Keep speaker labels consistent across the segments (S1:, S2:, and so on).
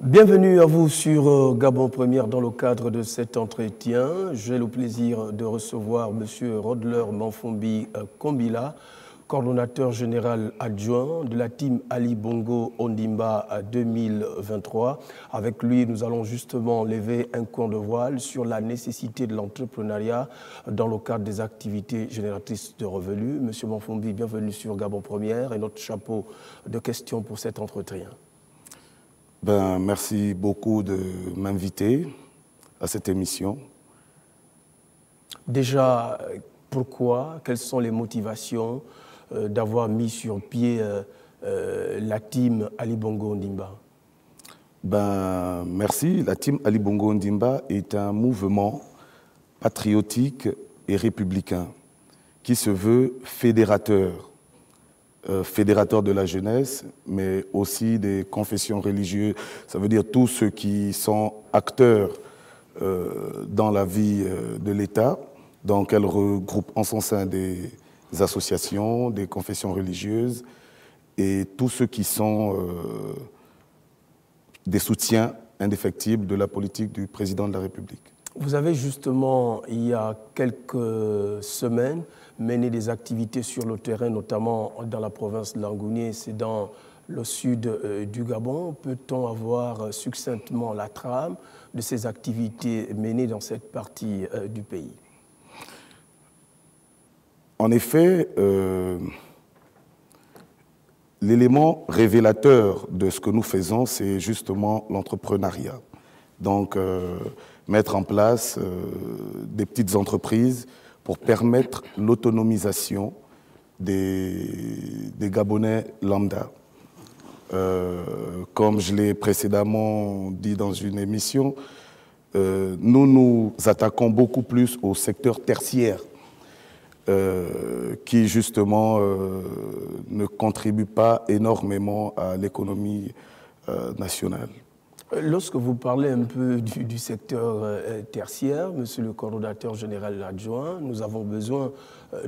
S1: Bienvenue à vous sur Gabon Première dans le cadre de cet entretien. J'ai le plaisir de recevoir M. Rodler Manfombi Kombila, coordonnateur général adjoint de la team Ali Bongo Ondimba 2023. Avec lui, nous allons justement lever un coin de voile sur la nécessité de l'entrepreneuriat dans le cadre des activités génératrices de revenus. M. Manfombi, bienvenue sur Gabon Première et notre chapeau de questions pour cet entretien.
S2: Merci beaucoup de m'inviter à cette émission.
S1: Déjà, pourquoi? Quelles sont les motivations d'avoir mis sur pied la team Ali Bongo Ondimba?
S2: Merci. La team Ali Bongo Ondimba est un mouvement patriotique et républicain qui se veut fédérateur de la jeunesse, mais aussi des confessions religieuses. Ça veut dire tous ceux qui sont acteurs dans la vie de l'État. Donc elle regroupe en son sein des associations, des confessions religieuses et tous ceux qui sont des soutiens indéfectibles de la politique du président de la République.
S1: Vous avez justement, il y a quelques semaines, mené des activités sur le terrain, notamment dans la province de Langounié, c'est dans le sud du Gabon. Peut-on avoir succinctement la trame de ces activités menées dans cette partie du pays?
S2: En effet, l'élément révélateur de ce que nous faisons, c'est justement l'entrepreneuriat. Donc, mettre en place des petites entreprises pour permettre l'autonomisation des Gabonais lambda. Comme je l'ai précédemment dit dans une émission, nous nous attaquons beaucoup plus au secteur tertiaire qui justement ne contribue pas énormément à l'économie nationale.
S1: Lorsque vous parlez un peu du secteur tertiaire, monsieur le coordonnateur général adjoint, nous avons besoin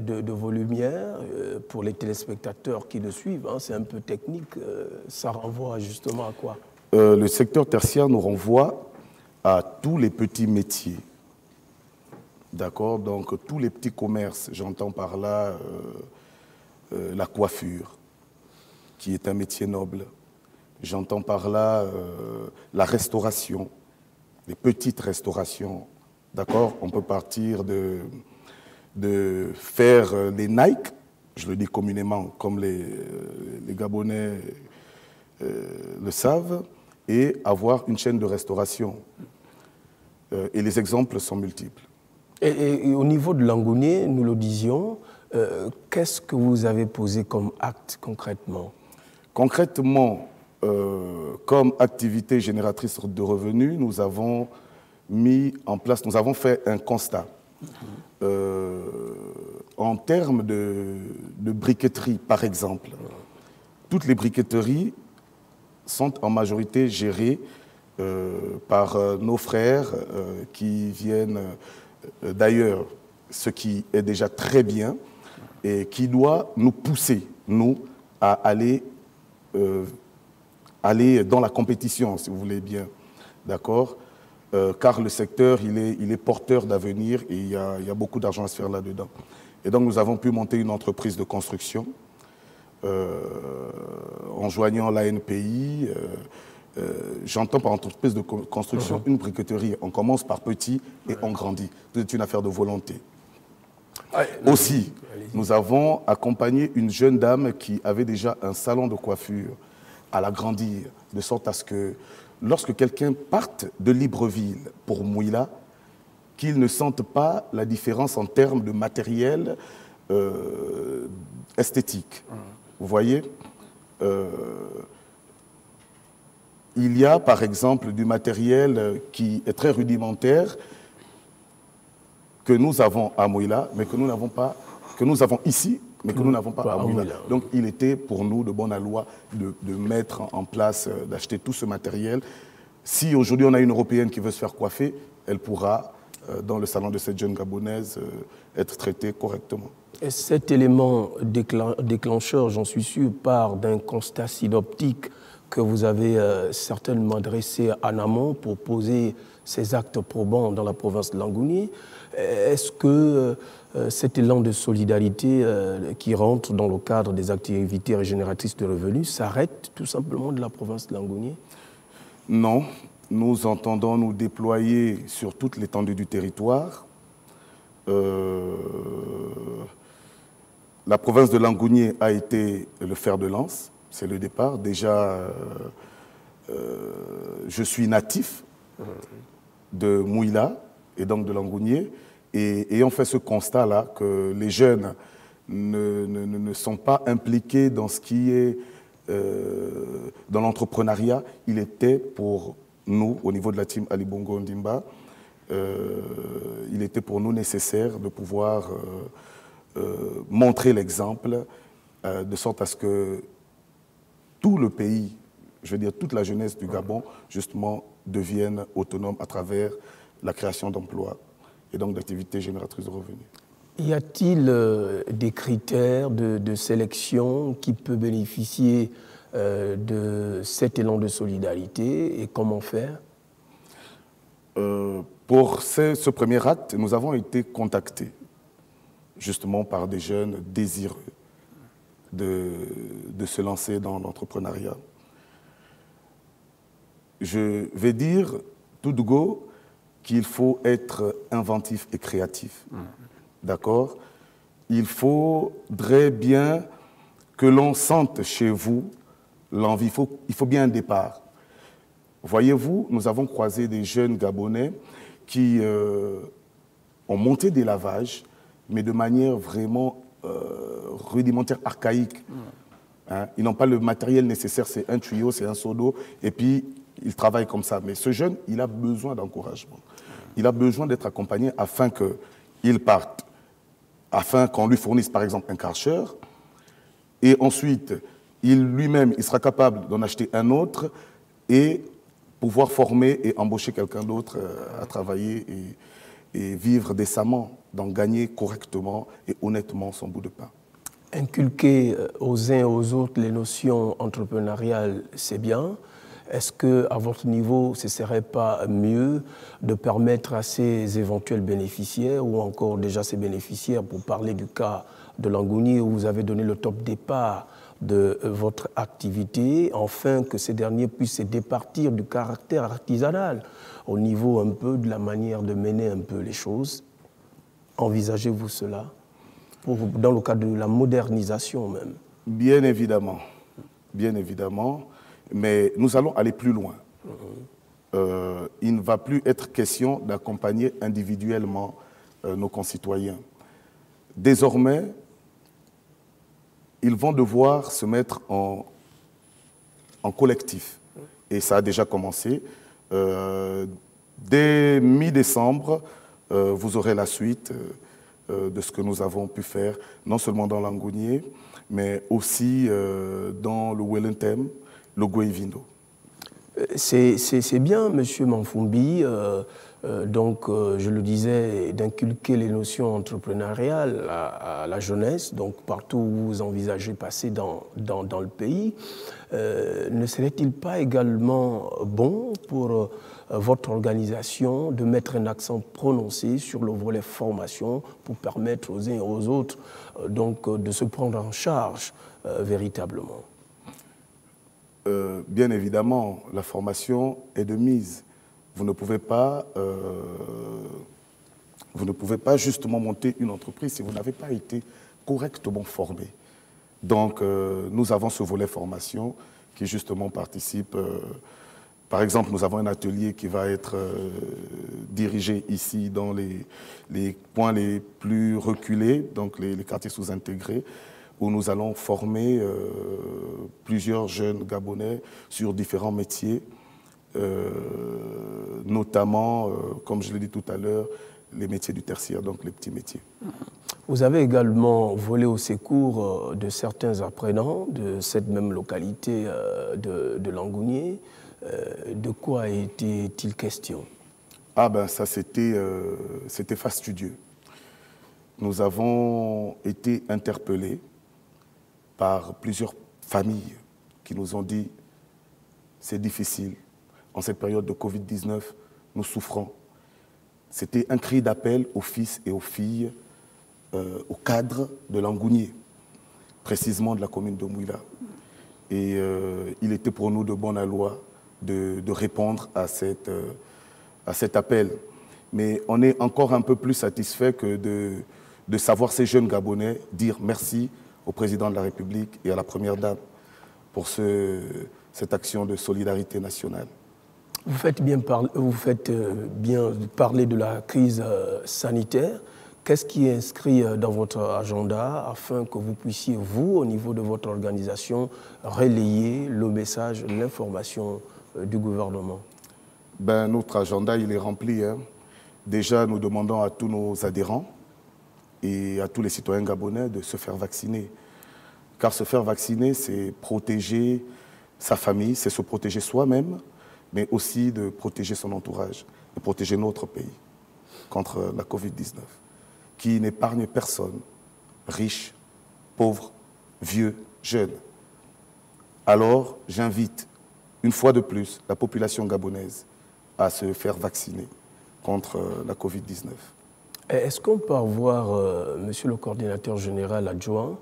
S1: de vos lumières pour les téléspectateurs qui nous suivent. Hein, c'est un peu technique, ça renvoie justement à quoi?
S2: Le secteur tertiaire nous renvoie à tous les petits métiers. D'accord? Donc tous les petits commerces, j'entends par là la coiffure, qui est un métier noble. J'entends par là la restauration, les petites restaurations. D'accord? On peut partir de faire les Nike, je le dis communément comme les Gabonais le savent, et avoir une chaîne de restauration. Et les exemples sont multiples.
S1: Et au niveau de Langounié, nous le disions, qu'est-ce que vous avez posé comme acte concrètement?
S2: Concrètement, comme activité génératrice de revenus, nous avons mis en place, nous avons fait un constat. En termes de briqueterie, par exemple, toutes les briqueteries sont en majorité gérées par nos frères qui viennent d'ailleurs, ce qui est déjà très bien et qui doit nous pousser, nous, à aller dans la compétition, si vous voulez bien, d'accord? Car le secteur, il est porteur d'avenir et il y a beaucoup d'argent à se faire là-dedans. Et donc, nous avons pu monter une entreprise de construction en joignant l'ANPI. J'entends par entreprise de construction une briqueterie. On commence par petit et on grandit. C'est une affaire de volonté. Aussi, nous avons accompagné une jeune dame qui avait déjà un salon de coiffure à l'agrandir, de sorte à ce que lorsque quelqu'un parte de Libreville pour Mouila, qu'il ne sente pas la différence en termes de matériel esthétique. Vous voyez, il y a par exemple du matériel qui est très rudimentaire que nous avons à Mouila, mais que nous n'avons pas, que nous avons ici, mais que nous n'avons pas à Mouila. Donc il était pour nous de bonne loi de mettre en place, d'acheter tout ce matériel. Si aujourd'hui on a une Européenne qui veut se faire coiffer, elle pourra, dans le salon de cette jeune Gabonaise, être traitée correctement.
S1: Et cet élément déclencheur, j'en suis sûr, part d'un constat synoptique que vous avez certainement dressé en amont pour poser ces actes probants dans la province de Langounié. Est-ce que cet élan de solidarité qui rentre dans le cadre des activités régénératrices de revenus s'arrête tout simplement de la province de Langounié?
S2: Non, nous entendons nous déployer sur toute l'étendue du territoire. La province de Langounié a été le fer de lance, c'est le départ. Déjà, je suis natif de Mouila et donc de Langounié, et ayant fait ce constat-là que les jeunes ne sont pas impliqués dans ce qui est dans l'entrepreneuriat, il était pour nous, au niveau de la team Ali Bongo Ndimba, il était pour nous nécessaire de pouvoir montrer l'exemple, de sorte à ce que tout le pays, je veux dire toute la jeunesse du Gabon, justement, devienne autonome à travers la création d'emplois et donc d'activités génératrices de revenus.
S1: Y a-t-il des critères de sélection qui peuvent bénéficier de cet élan de solidarité et comment faire?
S2: Pour ce premier acte, nous avons été contactés justement par des jeunes désireux de se lancer dans l'entrepreneuriat. Je vais dire tout de go qu'il faut être inventif et créatif. D'accord? Il faudrait bien que l'on sente chez vous l'envie. Il faut bien un départ. Voyez-vous, nous avons croisé des jeunes Gabonais qui ont monté des lavages, mais de manière vraiment rudimentaire, archaïque. Hein? Ils n'ont pas le matériel nécessaire, c'est un tuyau, c'est un seau d'eau, et puis ils travaillent comme ça. Mais ce jeune, il a besoin d'encouragement. Il a besoin d'être accompagné afin qu'il parte, afin qu'on lui fournisse par exemple un karcher, et ensuite, lui-même, il sera capable d'en acheter un autre et pouvoir former et embaucher quelqu'un d'autre à travailler et vivre décemment, donc gagner correctement et honnêtement son bout de pain.
S1: Inculquer aux uns et aux autres les notions entrepreneuriales, c'est bien. Est-ce qu'à votre niveau, ce ne serait pas mieux de permettre à ces éventuels bénéficiaires ou encore déjà ces bénéficiaires, pour parler du cas de Langounié où vous avez donné le top départ de votre activité, afin que ces derniers puissent se départir du caractère artisanal au niveau un peu de la manière de mener un peu les choses? Envisagez-vous cela dans le cadre de la modernisation même?
S2: Bien évidemment, mais nous allons aller plus loin. Il ne va plus être question d'accompagner individuellement nos concitoyens. Désormais, ils vont devoir se mettre en collectif. Et ça a déjà commencé. Dès mi-décembre, vous aurez la suite de ce que nous avons pu faire, non seulement dans Langounié, mais aussi dans le Wellington, le Goïvindo.
S1: C'est bien, M. Manfumbi, je le disais, d'inculquer les notions entrepreneuriales à la jeunesse, donc partout où vous envisagez passer dans le pays. Ne serait-il pas également bon pour votre organisation de mettre un accent prononcé sur le volet formation pour permettre aux uns et aux autres de se prendre en charge véritablement?
S2: Bien évidemment, la formation est de mise. Vous ne pouvez pas justement monter une entreprise si vous n'avez pas été correctement formé. Donc, nous avons ce volet formation qui justement participe. Par exemple, nous avons un atelier qui va être dirigé ici dans les points les plus reculés, donc les quartiers sous-intégrés, où nous allons former plusieurs jeunes Gabonais sur différents métiers, notamment, comme je l'ai dit tout à l'heure, les métiers du tertiaire, donc les petits métiers.
S1: Vous avez également volé au secours de certains apprenants de cette même localité de Langounié. De quoi était-il question?
S2: Ah ben ça c'était fastidieux. Nous avons été interpellés par plusieurs familles qui nous ont dit c'est difficile. En cette période de Covid-19, nous souffrons. C'était un cri d'appel aux fils et aux filles, aux cadres de Langounier, précisément de la commune de Mouila. Et il était pour nous de bon aloi de répondre à cet appel. Mais on est encore un peu plus satisfait que de savoir ces jeunes Gabonais dire merci au président de la République et à la Première Dame pour cette action de solidarité nationale.
S1: Vous faites bien parler de la crise sanitaire. Qu'est-ce qui est inscrit dans votre agenda afin que vous puissiez, vous, au niveau de votre organisation, relayer le message, l'information du gouvernement?
S2: Notre agenda, il est rempli. Hein. Déjà, nous demandons à tous nos adhérents et à tous les citoyens gabonais de se faire vacciner. Car se faire vacciner, c'est protéger sa famille, c'est se protéger soi-même, mais aussi de protéger son entourage, de protéger notre pays contre la Covid-19, qui n'épargne personne, riche, pauvre, vieux, jeune. Alors, j'invite, une fois de plus, la population gabonaise à se faire vacciner contre la Covid-19.
S1: Est-ce qu'on peut avoir, monsieur le coordinateur général adjoint,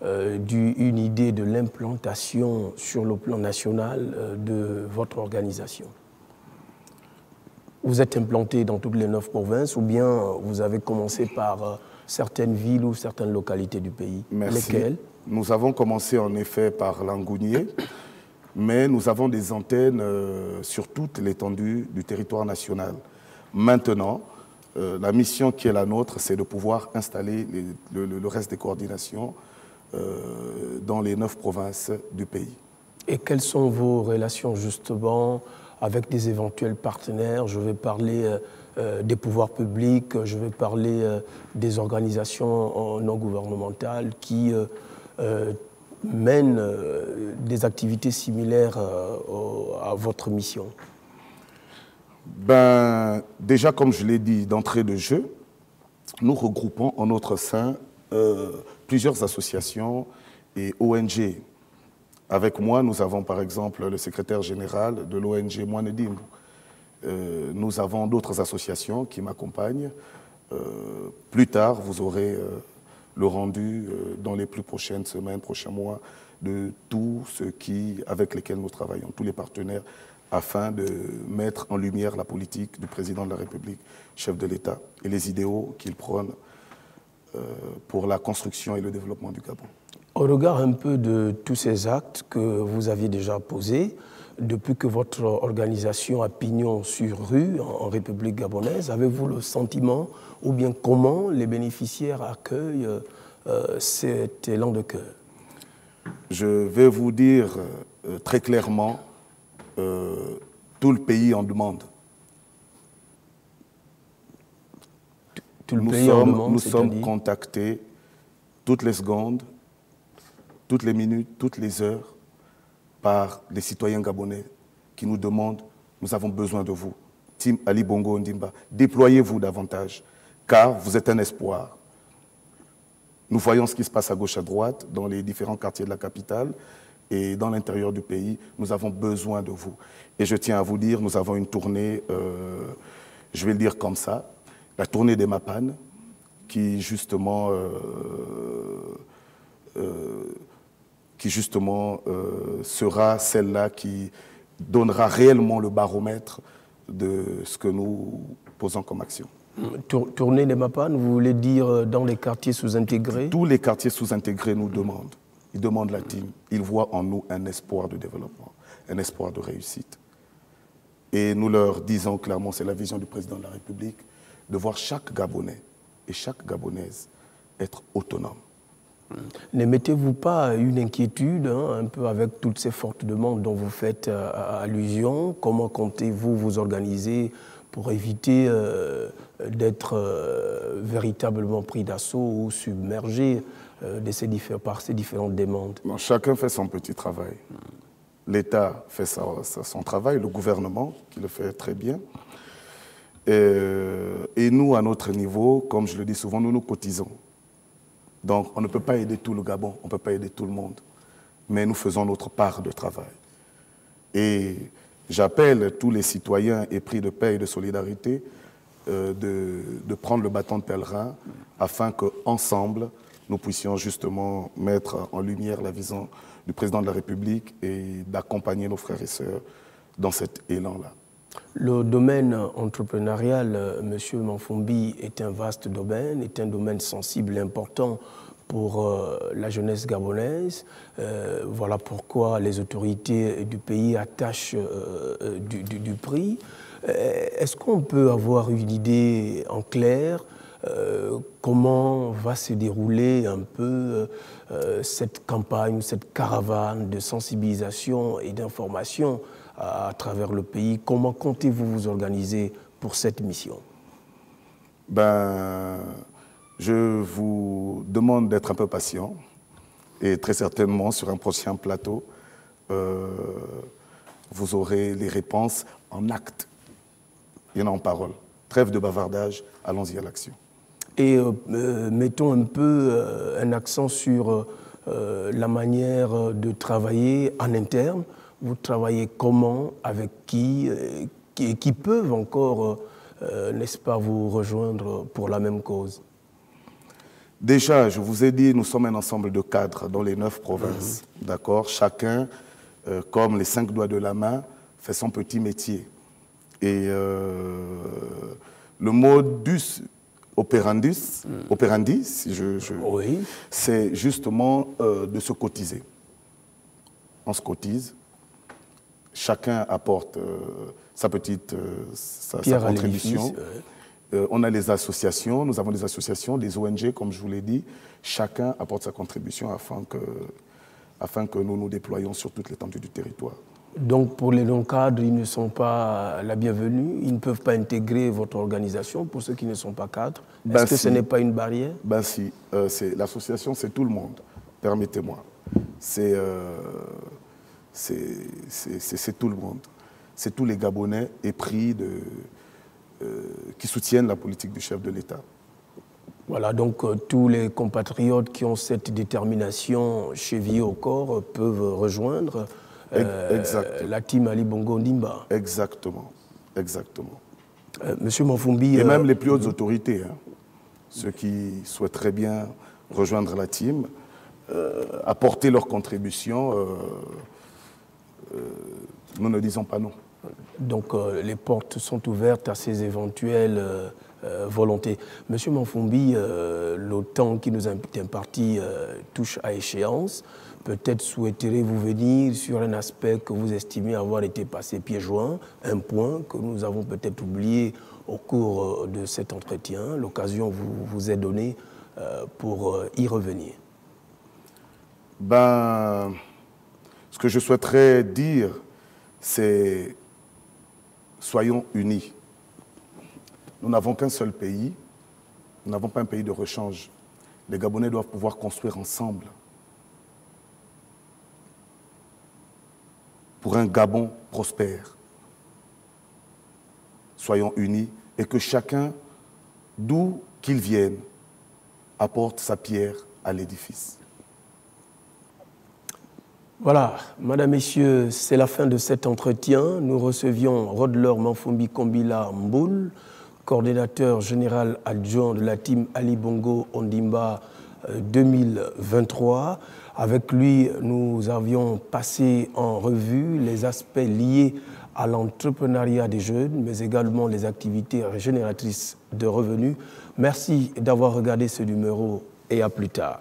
S1: une idée de l'implantation sur le plan national de votre organisation? Vous êtes implanté dans toutes les 9 provinces ou bien vous avez commencé par certaines villes ou certaines localités du pays?
S2: Merci.
S1: Lesquelles?
S2: Nous avons commencé en effet par Langounier, mais nous avons des antennes sur toute l'étendue du territoire national. Maintenant, la mission qui est la nôtre, c'est de pouvoir installer le reste des coordinations dans les 9 provinces du pays.
S1: Et quelles sont vos relations justement avec des éventuels partenaires? Je vais parler des pouvoirs publics, je vais parler des organisations non gouvernementales qui mènent des activités similaires à votre mission.
S2: Déjà, comme je l'ai dit d'entrée de jeu, nous regroupons en notre sein plusieurs associations et ONG. Avec moi, nous avons par exemple le secrétaire général de l'ONG Moinedim. Nous avons d'autres associations qui m'accompagnent. Plus tard, vous aurez le rendu dans les plus prochaines semaines, prochains mois, de tous ceux avec lesquels nous travaillons, tous les partenaires, afin de mettre en lumière la politique du président de la République, chef de l'État, et les idéaux qu'il prône pour la construction et le développement du Gabon.
S1: Au regard un peu de tous ces actes que vous aviez déjà posés, depuis que votre organisation a pignon sur rue en République gabonaise, avez-vous le sentiment, ou bien comment les bénéficiaires accueillent cet élan de cœur?
S2: Je vais vous dire très clairement, tout le pays en demande.
S1: Tout le pays en demande,
S2: nous sommes contactés toutes les secondes, toutes les minutes, toutes les heures par les citoyens gabonais qui nous demandent « Nous avons besoin de vous. Team Ali Bongo Ondimba, déployez-vous davantage, car vous êtes un espoir. » Nous voyons ce qui se passe à gauche, à droite, dans les différents quartiers de la capitale et dans l'intérieur du pays. Nous avons besoin de vous. Et je tiens à vous dire, nous avons une tournée, je vais le dire comme ça, la tournée des Mapanes, qui justement, sera celle-là qui donnera réellement le baromètre de ce que nous posons comme action.
S1: Tournée des Mapanes, vous voulez dire dans les quartiers sous-intégrés?
S2: Tous les quartiers sous-intégrés nous demandent. Ils demandent la team. Ils voient en nous un espoir de développement, un espoir de réussite. Et nous leur disons clairement, c'est la vision du président de la République, de voir chaque Gabonais et chaque Gabonaise être autonome.
S1: N'émettez-vous pas une inquiétude un peu avec toutes ces fortes demandes dont vous faites allusion? Comment comptez-vous vous organiser pour éviter d'être véritablement pris d'assaut ou submergé par ces différentes demandes?
S2: Non, chacun fait son petit travail. L'État fait son travail, le gouvernement qui le fait très bien. Et nous, à notre niveau, comme je le dis souvent, nous cotisons. Donc, on ne peut pas aider tout le Gabon, on ne peut pas aider tout le monde. Mais nous faisons notre part de travail. Et j'appelle tous les citoyens épris de paix et de solidarité de prendre le bâton de pèlerin afin qu'ensemble, nous puissions justement mettre en lumière la vision du président de la République et d'accompagner nos frères et sœurs dans cet élan-là.
S1: Le domaine entrepreneurial, M. Manfombi, est un vaste domaine, est un domaine sensible et important pour la jeunesse gabonaise. Voilà pourquoi les autorités du pays attachent du prix. Est-ce qu'on peut avoir une idée en clair comment va se dérouler un peu cette campagne, cette caravane de sensibilisation et d'information à travers le pays? Comment comptez-vous vous organiser pour cette mission?
S2: Je vous demande d'être un peu patient et très certainement sur un prochain plateau, vous aurez les réponses en actes et non en parole. Trêve de bavardage, allons-y à l'action.
S1: Et mettons un peu un accent sur la manière de travailler en interne. Vous travaillez comment, avec qui peuvent encore, n'est-ce pas, vous rejoindre pour la même cause?
S2: Déjà, je vous ai dit, nous sommes un ensemble de cadres dans les 9 provinces. D'accord? Chacun, comme les 5 doigts de la main, fait son petit métier. Et le modus operandi,
S1: oui,
S2: c'est justement de se cotiser. On se cotise, chacun apporte sa contribution. On a les associations, nous avons des associations, des ONG, comme je vous l'ai dit. Chacun apporte sa contribution afin que nous nous déployions sur toute l'étendue du territoire.
S1: Donc pour les non-cadres, ils ne sont pas la bienvenue, ils ne peuvent pas intégrer votre organisation pour ceux qui ne sont pas cadres. Est-ce que ce n'est pas une barrière?
S2: Si, l'association c'est tout le monde, permettez-moi. C'est tout le monde. C'est tous les Gabonais épris qui soutiennent la politique du chef de l'État.
S1: Voilà, donc tous les compatriotes qui ont cette détermination chevillée au corps peuvent rejoindre la team Ali Bongo Ondimba.
S2: Exactement, exactement.
S1: Monsieur Manfombi...
S2: Et même les plus hautes autorités, hein, ceux qui souhaiteraient bien rejoindre la team, apporter leur contribution, nous ne disons pas non.
S1: Donc les portes sont ouvertes à ces éventuelles volontés. Monsieur Manfombi, le temps qui nous est imparti touche à échéance. Peut-être souhaiterez-vous venir sur un aspect que vous estimez avoir été passé pieds joints, un point que nous avons peut-être oublié au cours de cet entretien. L'occasion vous est donnée pour y revenir.
S2: Ce que je souhaiterais dire, c'est soyons unis. Nous n'avons qu'un seul pays, nous n'avons pas un pays de rechange. Les Gabonais doivent pouvoir construire ensemble pour un Gabon prospère. Soyons unis et que chacun, d'où qu'il vienne, apporte sa pierre à l'édifice.
S1: Voilà, Madame, Messieurs, c'est la fin de cet entretien. Nous recevions Rodler Manfombi Kombila Mboul, coordinateur général adjoint de la team Ali Bongo Ondimba 2023. Avec lui, nous avions passé en revue les aspects liés à l'entrepreneuriat des jeunes, mais également les activités génératrices de revenus. Merci d'avoir regardé ce numéro et à plus tard.